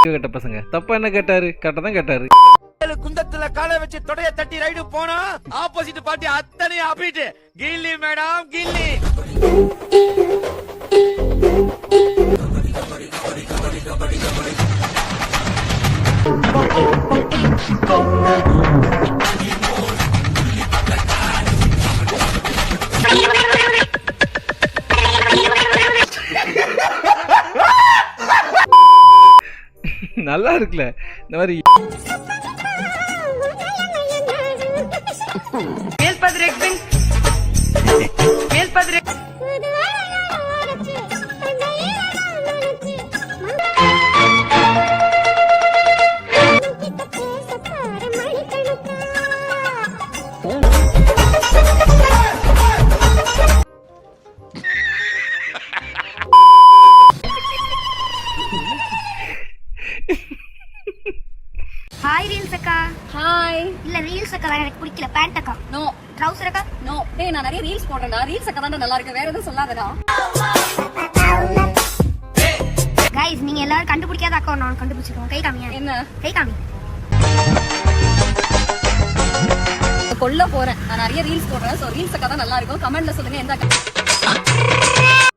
கேட்ட பசங்க தப்பா என்ன கேட்டாரு? கரெக்டா தான் கேட்டாரு. குந்தத்துல காலை வச்சு தொடைய தட்டி ரைடு போனா ஆப்போசிட் பார்ட்டி அத்தனை அபிட் கில்லி மேடம் கில்லி. நல்லா இருக்குல்ல இந்த மாதிரி. ஹாய் ரீல்ஸ் அக்கா. ஹாய். இல்ல ரீல்ஸ் அக்கா எனக்கு பிடிக்கல. பேண்ட் அக்கா. நோ. ட்ரவுசர் அக்கா. நோ. டேய் நான் நிறைய ரீல்ஸ் போடுறேன்டா. ரீல்ஸ் அக்கா தான் நல்லா இருக்கு. வேற எதுவும் சொல்லாதடா. गाइस நீங்க எல்லாரும் கண்டுபிடிக்காத அக்கா நான் கண்டுபிடிச்சிருக்கோம். கை காமிங்க. என்ன? கை காமி. கொல்ல போறேன். நான் நிறைய ரீல்ஸ் போடுறேன். சோ ரீல்ஸ் அக்கா தான் நல்லா இருக்கும். கமெண்ட்ல சொல்லுங்க எந்த அக்கா.